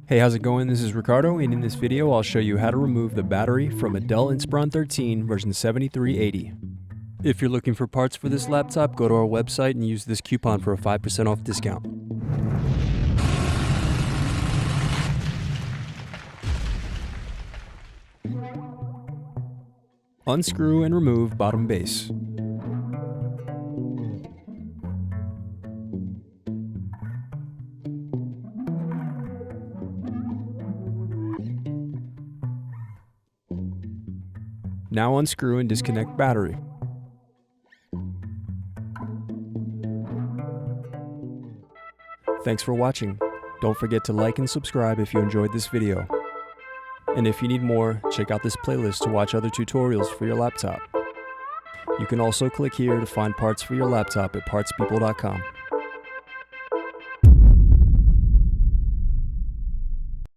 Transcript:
Hey, how's it going? This is Ricardo, and in this video I'll show you how to remove the battery from a Dell Inspiron 13 version 7380. If you're looking for parts for this laptop, go to our website and use this coupon for a 5% off discount. Unscrew and remove bottom base. Now unscrew and disconnect battery. Thanks for watching. Don't forget to like and subscribe if you enjoyed this video. And if you need more, check out this playlist to watch other tutorials for your laptop. You can also click here to find parts for your laptop at partspeople.com.